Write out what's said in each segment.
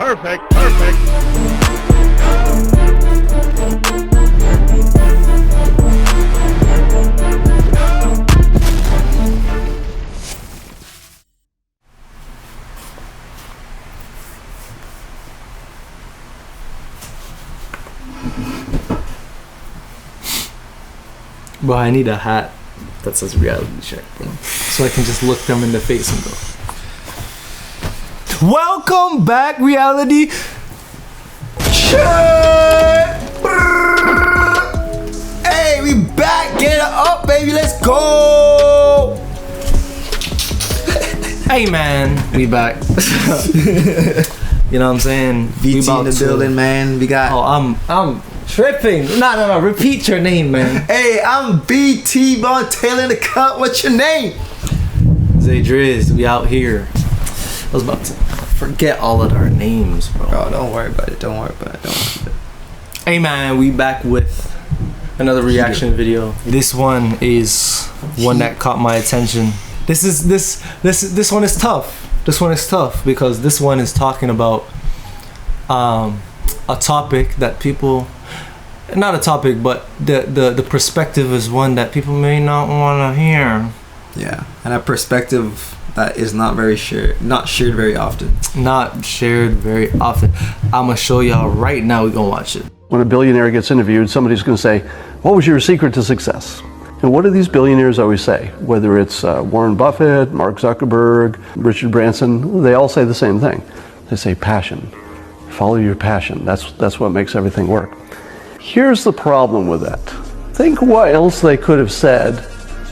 Perfect. Perfect. Bro, I need a hat that says reality check, bro. So I can just look them in the face and go, welcome back, reality check! Hey, we back! Get it up, baby, let's go! Hey, man, we back. You know what I'm saying? VT in the building, man. We got... Oh, I'm tripping. No. Repeat your name, man. Hey, I'm BT Von Taylor in the cut. What's your name? Xay Dryz. We out here. I was about to forget all of our names, bro. Bro, don't worry about it. Hey, man, we back with another reaction video. This one is one that caught my attention. This one is tough. This one is tough because this one is talking about a topic that people. Not a topic, but the perspective is one that people may not want to hear. Yeah, and a perspective that is not shared very often. Not shared very often. I'm gonna show y'all right now. We're gonna watch it. When a billionaire gets interviewed, somebody's gonna say, what was your secret to success? And what do these billionaires always say? Whether it's Warren Buffett, Mark Zuckerberg, Richard Branson, they all say the same thing. They say passion. Follow your passion. That's what makes everything work. Here's the problem with that. Think what else they could have said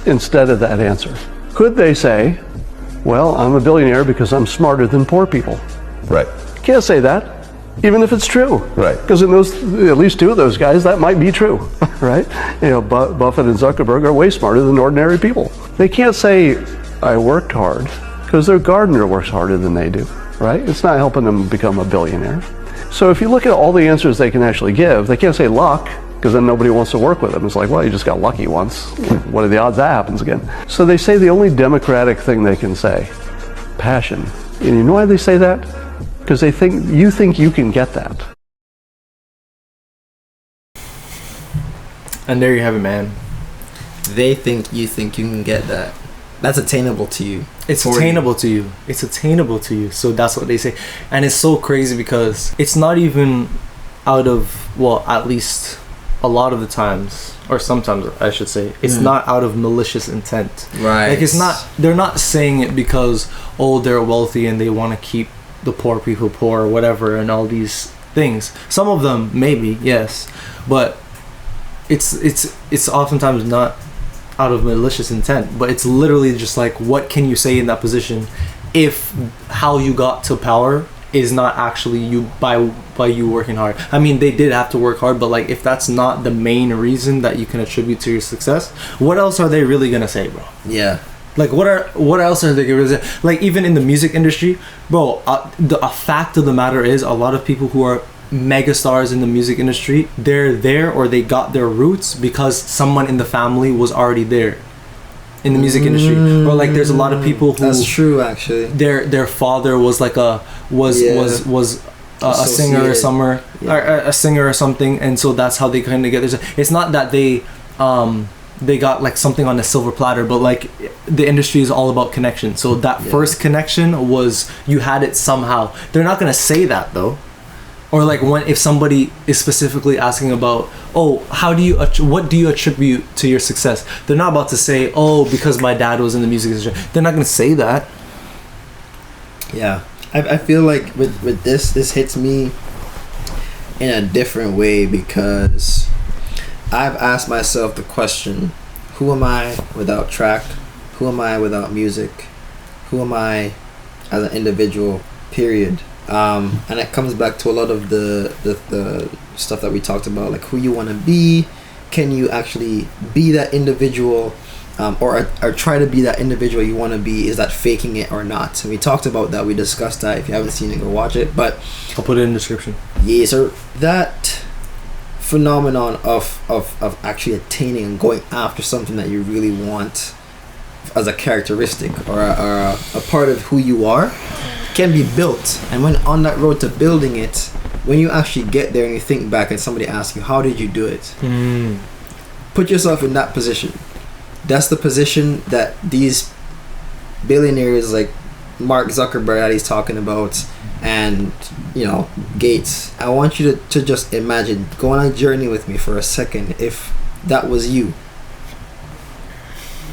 instead of that answer. Could they say, well, I'm a billionaire because I'm smarter than poor people? Right. Can't say that, even if it's true. Right. Because in those, at least two of those guys, that might be true, right? You know, Buffett and Zuckerberg are way smarter than ordinary people. They can't say, I worked hard, because their gardener works harder than they do, right? It's not helping them become a billionaire. So if you look at all the answers they can actually give, they can't say luck, because then nobody wants to work with them. It's like, well, you just got lucky once. What are the odds that happens again? So they say the only democratic thing they can say, passion. And you know why they say that? Because they think you can get that. And there you have it, man. They think you can get that. That's attainable to you. It's attainable to you. It's attainable to you. So that's what they say. And it's so crazy because it's not even out of, well, at least a lot of the times, or sometimes I should say, it's not out of malicious intent. Right. Like, it's not, they're not saying it because, oh, they're wealthy and they want to keep the poor people poor or whatever and all these things. Some of them, maybe, yes. But it's oftentimes not out of malicious intent, but it's literally just like, what can you say in that position if how you got to power is not actually you by you working hard? I mean, they did have to work hard, but like, if that's not the main reason that you can attribute to your success, what else are they really gonna say, bro? Yeah. Like, what else are they gonna say? Like, even in the music industry, bro, a fact of the matter is, a lot of people who are mega stars in the music industry, they're there, or they got their roots because someone in the family was already there in the music industry. Or like, there's a lot of people who, that's true, actually, their father was like a singer or somewhere, or a singer or something, and so that's how they kind of get there. It's not that they got like something on a silver platter, but like, the industry is all about connection. So that first connection was, you had it somehow. They're not gonna say that though. Or like, if somebody is specifically asking about, oh, what do you attribute to your success? They're not about to say, oh, because my dad was in the music industry. They're not gonna say that. Yeah, I feel like with this hits me in a different way, because I've asked myself the question, who am I without track? Who am I without music? Who am I as an individual, period? And it comes back to a lot of the stuff that we talked about, like who you want to be. Can you actually be that individual, or try to be that individual you want to be? Is that faking it or not? And we talked about that. We discussed that. If you haven't seen it, go watch it. But I'll put it in the description. Yeah, so that phenomenon of actually attaining and going after something that you really want as a characteristic or a part of who you are, can be built. And when on that road to building it, when you actually get there and you think back and somebody asks you, how did you do it? Put yourself in that position. That's the position that these billionaires like Mark Zuckerberg that he's talking about, and Gates. I want you to just imagine, go on a journey with me for a second. If that was you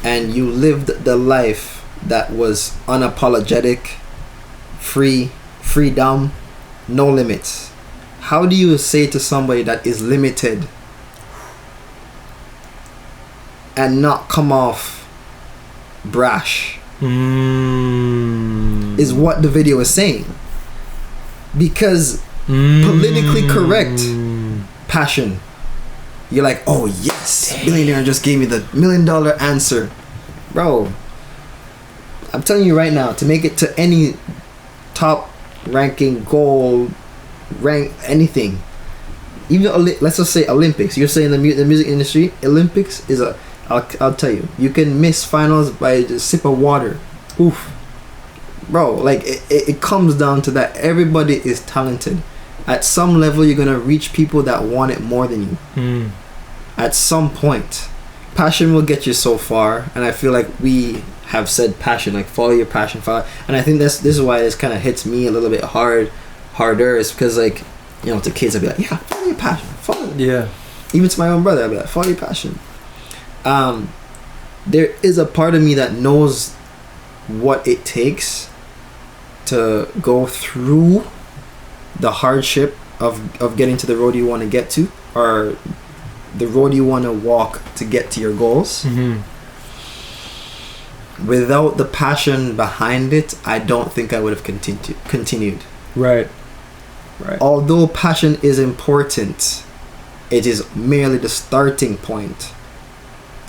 and you lived the life that was unapologetic, freedom, no limits, how do you say to somebody that is limited and not come off brash? Is what the video is saying. Because politically correct passion, you're like, oh yes, billionaire just gave me the $1 million answer. Bro, I'm telling you right now, to make it to any top ranking goal rank anything, even let's just say Olympics. You're saying the music industry, Olympics is I'll tell you, you can miss finals by a sip of water. Oof. Bro, like it comes down to that. Everybody is talented. At some level, you're gonna reach people that want it more than you. At some point, passion will get you so far, and I feel like we have said passion, like follow your passion, and I think this is why this kind of hits me a little bit harder, is because like to kids I'd be like, yeah, follow your passion, follow it. Yeah. Even to my own brother I'd be like, follow your passion. There is a part of me that knows what it takes to go through the hardship of getting to the road you want to get to, or the road you want to walk to get to your goals. Without the passion behind it, I don't think I would have continued. Right. Although passion is important, it is merely the starting point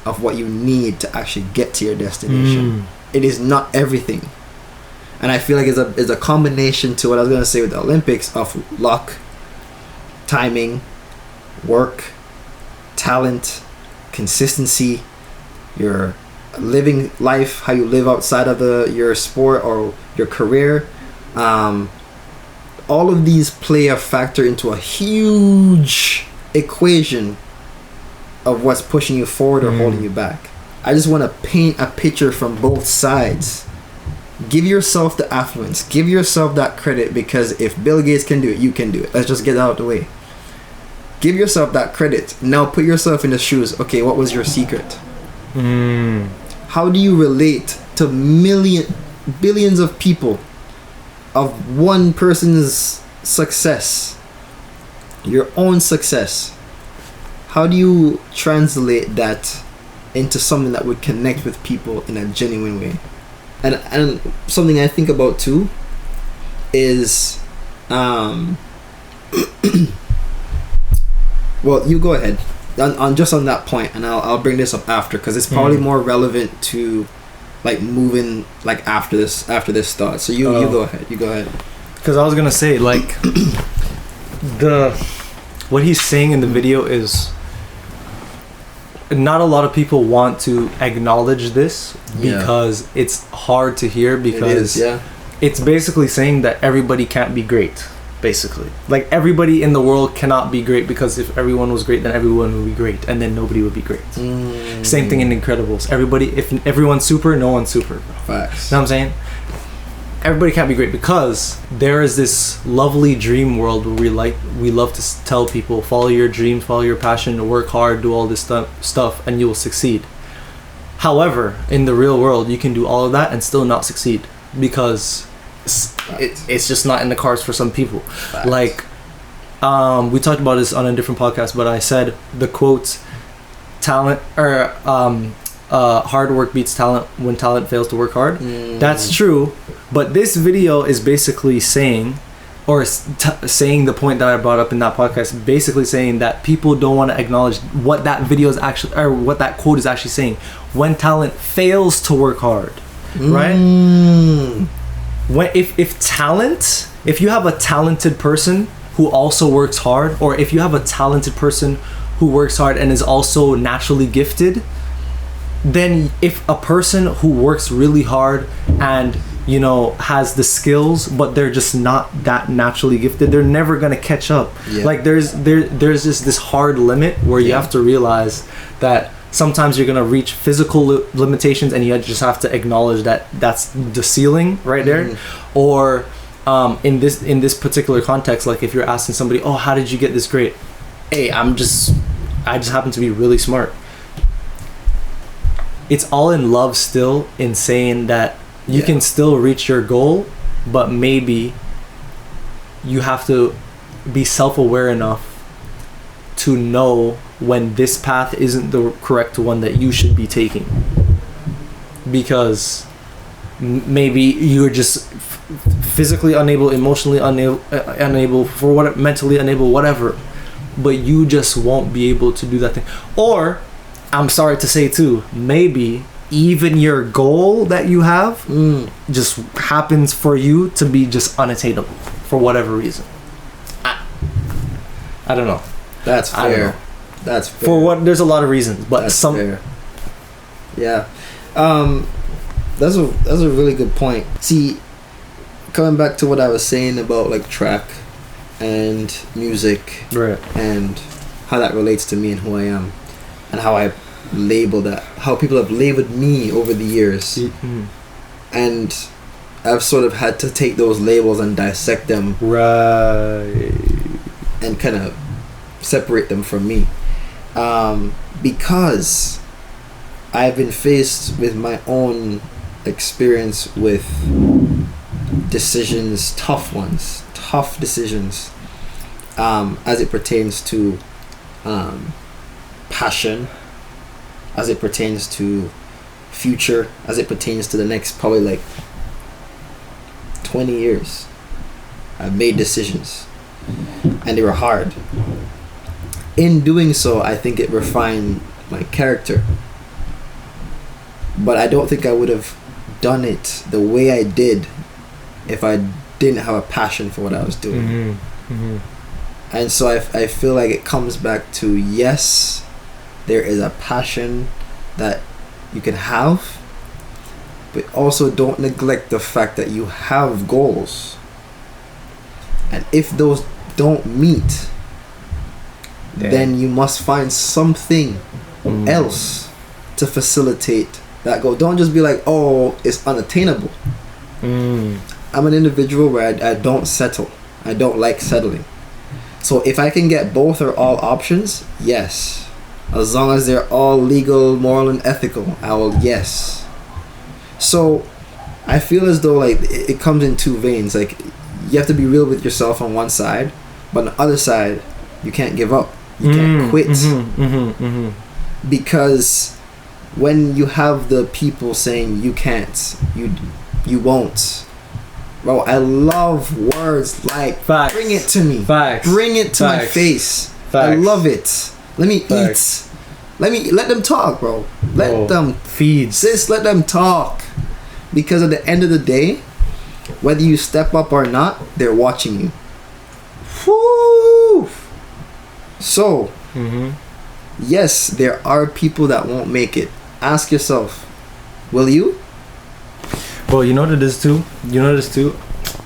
of what you need to actually get to your destination. It is not everything. And I feel like it's a combination to what I was going to say with the Olympics of luck, timing, work, talent, consistency, your living life, how you live outside of your sport or your career. All of these play a factor into a huge equation of what's pushing you forward or holding you back. I just want to paint a picture from both sides. Give yourself the affluence. Give yourself that credit, because if Bill Gates can do it, you can do it. Let's just get out of the way. Give yourself that credit. Now put yourself in the shoes. Okay, what was your secret? How do you relate to billions of people of one person's success? Your own success. How do you translate that into something that would connect with people in a genuine way? And something I think about too is well, you go ahead on that point, and I'll bring this up after, because it's probably more relevant to like moving like after this thought. So you go ahead. Because I was gonna say, like, what he's saying in the video is, not a lot of people want to acknowledge this because it's hard to hear, because it's basically saying that everybody can't be great. Basically, like, everybody in the world cannot be great, because if everyone was great, then everyone would be great, and then nobody would be great. Same thing in Incredibles. If everyone's super, no one's super. Facts. You know what I'm saying? Everybody can't be great, because there is this lovely dream world where we love to tell people, follow your dreams, follow your passion, work hard, do all this stuff, and you will succeed. However, in the real world, you can do all of that and still not succeed, because it's just not in the cards for some people. Facts. Like, we talked about this on a different podcast, but I said the quote, talent, or hard work beats talent when talent fails to work hard. That's true, but this video is basically saying, or saying the point that I brought up in that podcast, basically saying that people don't want to acknowledge what that video is actually, or what that quote is actually saying. When talent fails to work hard, right? When if you have a talented person who also works hard, or if you have a talented person who works hard and is also naturally gifted, then if a person who works really hard and you know, has the skills, but they're just not that naturally gifted, they're never gonna catch up. Like there's just this hard limit where you have to realize that sometimes you're gonna reach physical limitations, and you just have to acknowledge that that's the ceiling right there. Or in this particular context, like if you're asking somebody, oh, how did you get this grade? Hey, I just happen to be really smart. It's all in love still, in saying that you can still reach your goal, but maybe you have to be self-aware enough to know when this path isn't the correct one that you should be taking. Because maybe you're just physically unable, emotionally unable, for what, mentally unable, whatever, but you just won't be able to do that thing. Or, I'm sorry to say too, maybe even your goal that you have just happens for you to be just unattainable for whatever reason. I don't know. That's fair. That's fair. For what, there's a lot of reasons, but that's fair. Yeah. That's a really good point. See, coming back to what I was saying about like track and music, right, and how that relates to me and who I am, and how I label that, how people have labeled me over the years, and I've sort of had to take those labels and dissect them, right, and kind of separate them from me, because I've been faced with my own experience with decisions, tough decisions, as it pertains to passion, as it pertains to future, as it pertains to the next probably like 20 years. I've made decisions, and they were hard. In doing so, I think it refined my character, but I don't think I would have done it the way I did if I didn't have a passion for what I was doing. And so I feel like it comes back to, yes, there is a passion that you can have, but also don't neglect the fact that you have goals, and if those don't meet, then you must find something else to facilitate that goal. Don't just be like, oh, it's unattainable. I'm an individual where I don't settle. I don't like settling. So if I can get both or all options, yes. As long as they're all legal, moral, and ethical, I will, yes. So I feel as though like it comes in two veins. Like, you have to be real with yourself on one side, but on the other side, you can't give up. You can't quit. Because when you have the people saying you can't, you won't. Bro, I love words like facts. Bring it to me. Facts. Bring it to Facts. my face. Facts. I love it. Let me Facts. eat. Let them talk, bro. Let them feed. Sis, let them talk. Because at the end of the day, whether you step up or not, they're watching you. Woo! So, yes, there are people that won't make it. Ask yourself, will you? Well, you know what it is too?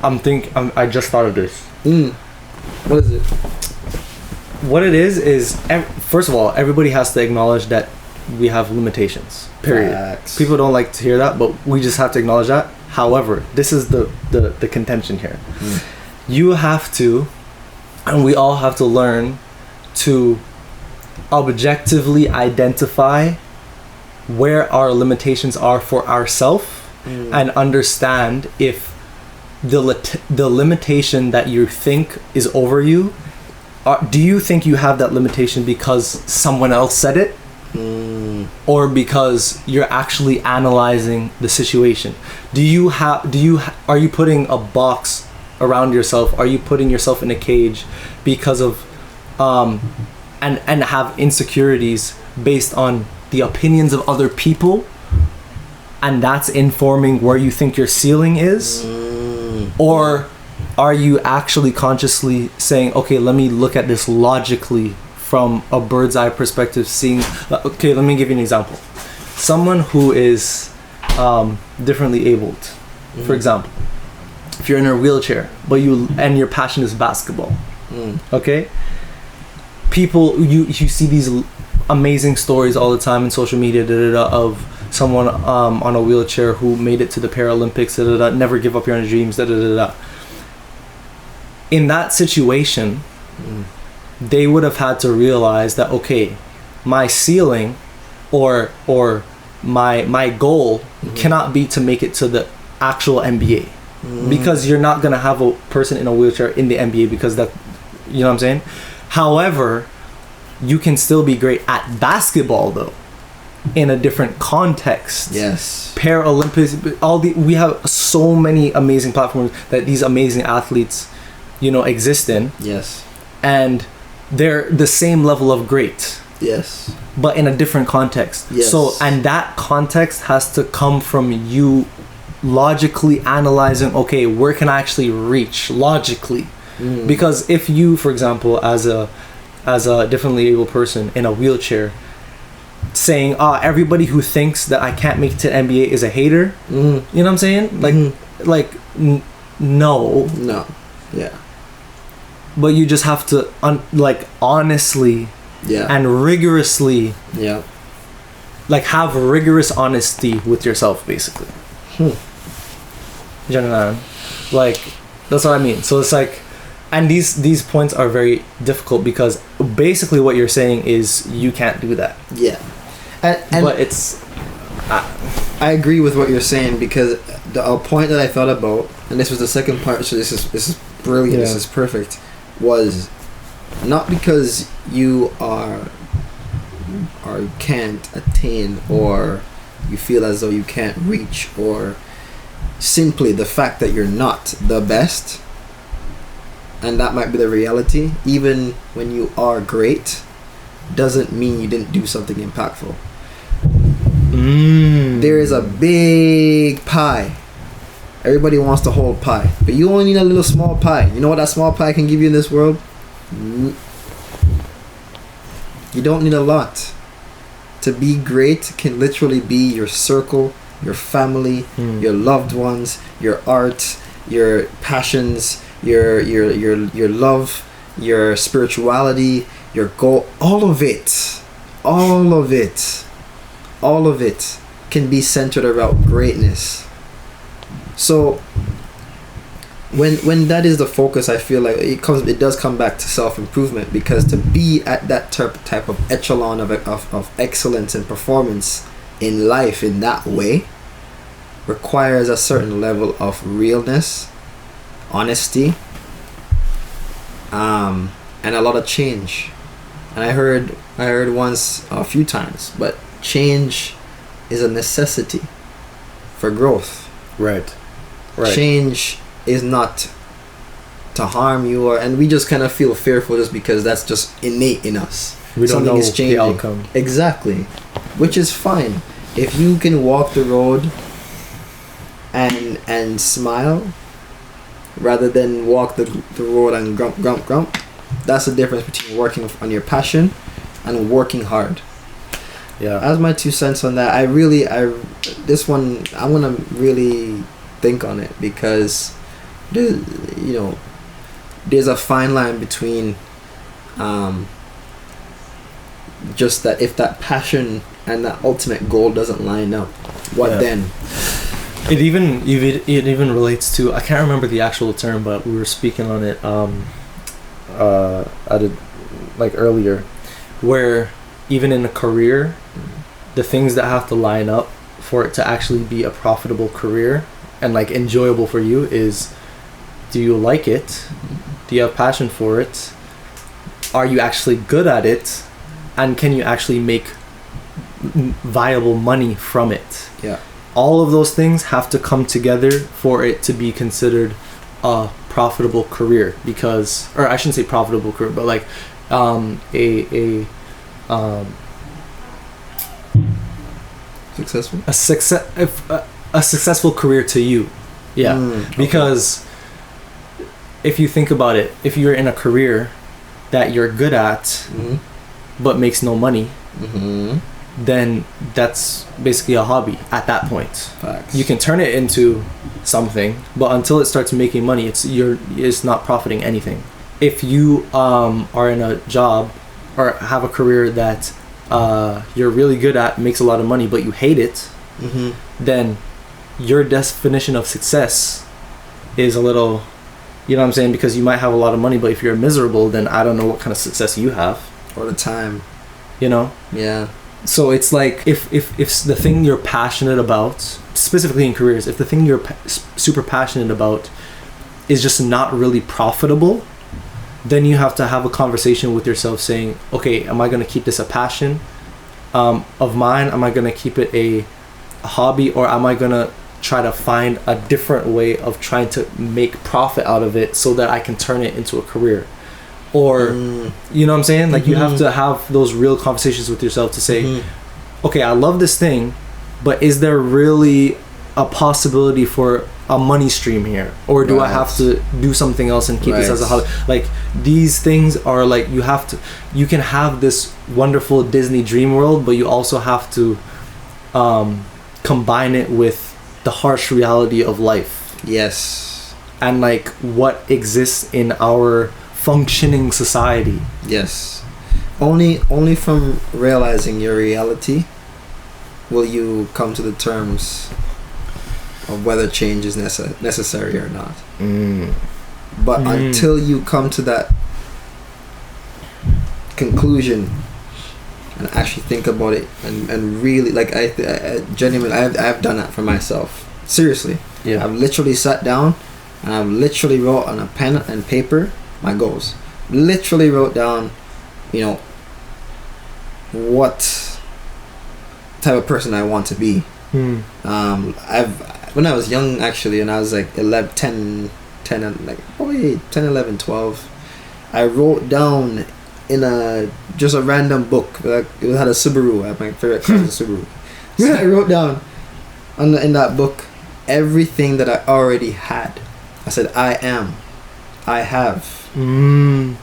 I just thought of this. What is it? What it is first of all, everybody has to acknowledge that we have limitations. Period. Facts. People don't like to hear that, but we just have to acknowledge that. However, this is the contention here. You have to, and we all have to learn to objectively identify where our limitations are for ourselves, and understand if the limitation that you think is over you, do you think you have that limitation because someone else said it, or because you're actually analyzing the situation? Are you putting a box around yourself? Are you putting yourself in a cage because of and have insecurities based on the opinions of other people, and that's informing where you think your ceiling is? Or are you actually consciously saying, okay, let me look at this logically from a bird's eye perspective, seeing, let me give you an example. Someone who is differently abled, for example, if you're in a wheelchair, but your passion is basketball, okay? People, you see these amazing stories all the time in social media, of someone on a wheelchair who made it to the Paralympics, never give up your dreams, In that situation, they would have had to realize that, okay, my ceiling or my goal cannot be to make it to the actual NBA, because you're not gonna have a person in a wheelchair in the NBA, because that, you know what I'm saying? However, you can still be great at basketball though, in a different context. Yes. Paralympics, we have so many amazing platforms that these amazing athletes, exist in. Yes. And they're the same level of great. Yes. But in a different context. Yes. So, and that context has to come from you logically analyzing, okay, where can I actually reach logically? Because if you, for example, as a differently able person in a wheelchair, saying, everybody who thinks that I can't make it to NBA is a hater, you know what I'm saying? No. Yeah. But you just have to honestly and rigorously have rigorous honesty with yourself, basically. You know, that's what I mean. So it's and these points are very difficult, because basically what you're saying is you can't do that. Yeah. And but it's I agree with what you're saying, because a point that I thought about, and this was the second part, so this is brilliant, this is perfect, was not because you are or can't attain, or you feel as though you can't reach, or simply the fact that you're not the best, and that might be the reality. Even when you are great, doesn't mean you didn't do something impactful. There is a big pie. Everybody wants the whole pie, but you only need a little small pie. You know what that small pie can give you in this world? You don't need a lot. To be great can literally be your circle, your family, your loved ones, your art, your passions, your love, your spirituality, your goal. All of it can be centered around greatness. So when that is the focus, I feel like it does come back to self-improvement, because to be at that type of echelon of excellence and performance in life in that way requires a certain level of realness, honesty, and a lot of change. And I heard once, a few times, but change is a necessity for growth. Right. Change is not to harm you, and we just kind of feel fearful just because that's just innate in us. We don't know the outcome. Exactly. Which is fine. If you can walk the road and smile rather than walk the road and grump, that's the difference between working on your passion and working hard. Yeah. That's my 2 cents on that. This one, I want to really think on it, because there's a fine line between just that, if that passion and that ultimate goal doesn't line up, what then? It even relates to, I can't remember the actual term, but we were speaking on it earlier, where even in a career, the things that have to line up for it to actually be a profitable career and enjoyable for you is, do you like it? Do you have passion for it? Are you actually good at it? And can you actually make viable money from it? Yeah. All of those things have to come together for it to be considered a profitable career, because, or I shouldn't say profitable career, but successful? A successful career to you. Yeah. Okay. Because if you think about it, if you're in a career that you're good at but makes no money, then that's basically a hobby at that point. Facts. You can turn it into something, but until it starts making money, it's not profiting anything. If you are in a job or have a career that you're really good at, makes a lot of money, but you hate it, then your definition of success is a little, you know what I'm saying? Because you might have a lot of money, but if you're miserable, then I don't know what kind of success you have. All the time. You know? Yeah. So it's like if the thing you're passionate about, specifically in careers, if the thing you're super passionate about is just not really profitable, then you have to have a conversation with yourself saying, okay, am I going to keep this a passion of mine? Am I going to keep it a hobby, or am I going to try to find a different way of trying to make profit out of it so that I can turn it into a career? Or you know what I'm saying? Like you have to have those real conversations with yourself to say, okay, I love this thing, but is there really a possibility for a money stream here, or do I have to do something else and keep this as a hobby? Like these things are like, you can have this wonderful Disney dream world, but you also have to combine it with the harsh reality of life. Yes. And like what exists in our functioning society. Yes. Only from realizing your reality will you come to the terms of whether change is necessary or not. But until you come to that conclusion and actually think about it and really, like, I genuinely, I've done that for myself. Seriously. Yeah. I've literally sat down and I've literally wrote on a pen and paper my goals. Literally wrote down, you know, what type of person I want to be. When I was young, actually, and I was like 10, 11, 12, I wrote down in just a random book, like it had a Subaru. My favorite car was a Subaru. So I wrote down in that book everything that I already had. I said, I have. Well,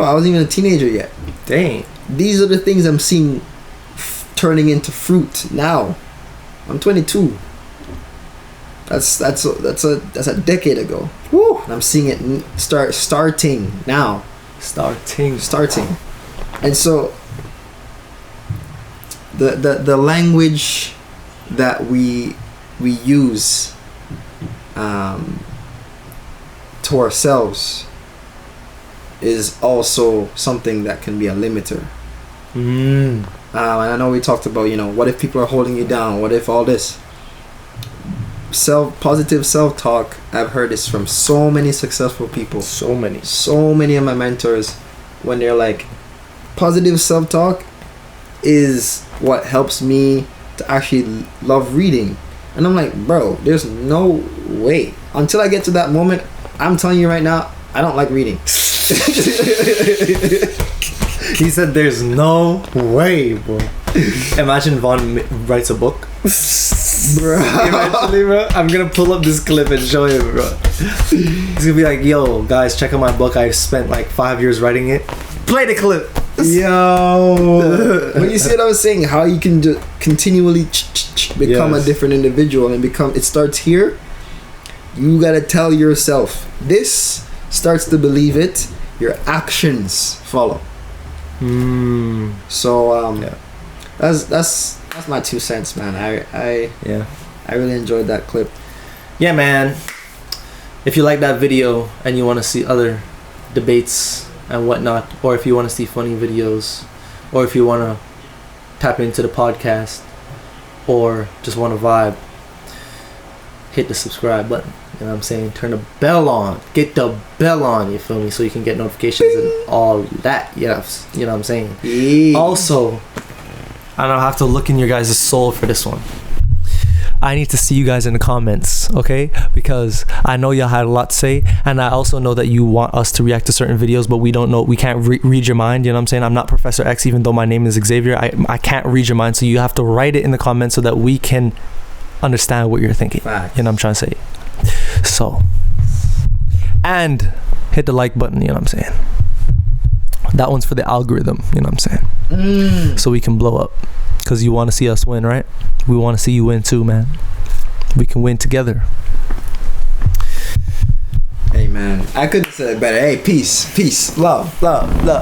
I wasn't even a teenager yet. Dang. These are the things I'm seeing turning into fruit now. I'm 22. That's a decade ago. Woo. And I'm seeing it starting now. Starting. And so the language that we use to ourselves is also something that can be a limiter. And I know we talked about, you know, what if people are holding you down? What if all this? Positive self-talk, I've heard this from so many successful people. So many of my mentors, when they're like, positive self-talk is what helps me to actually love reading. And I'm like, bro, there's no way. Until I get to that moment, I'm telling you right now, I don't like reading. He said there's no way, bro. Imagine Vaughn writes a book. Bro. Eventually, bro, I'm gonna pull up this clip and show him, bro. He's gonna be like, yo, guys, check out my book. I spent like 5 years writing it. Play the clip. Yo. When you see what I was saying, how you can just continually become a different individual and it starts here. You gotta tell yourself, this starts to believe it, your actions follow. So that's my 2 cents, man. I really enjoyed that clip. Yeah, man. If you like that video and you want to see other debates and whatnot, or if you want to see funny videos, or if you want to tap into the podcast, or just want to vibe, hit the subscribe button. You know what I'm saying? Turn the bell on. Get the bell on, you feel me? So you can get notifications and all that. You know what I'm saying? Yeah. Also, I don't have to look in your guys' soul for this one. I need to see you guys in the comments, okay? Because I know y'all had a lot to say, and I also know that you want us to react to certain videos, but we don't know, we can't read your mind, you know what I'm saying? I'm not Professor X, even though my name is Xavier. I can't read your mind, so you have to write it in the comments so that we can understand what you're thinking. Facts. You know what I'm trying to say? So, and hit the like button, you know what I'm saying? That one's for the algorithm, you know what I'm saying? So we can blow up. Because you want to see us win, right? We want to see you win too, man. We can win together. Hey, man. I couldn't say it better. Hey, peace. Peace. Love. Love. Love.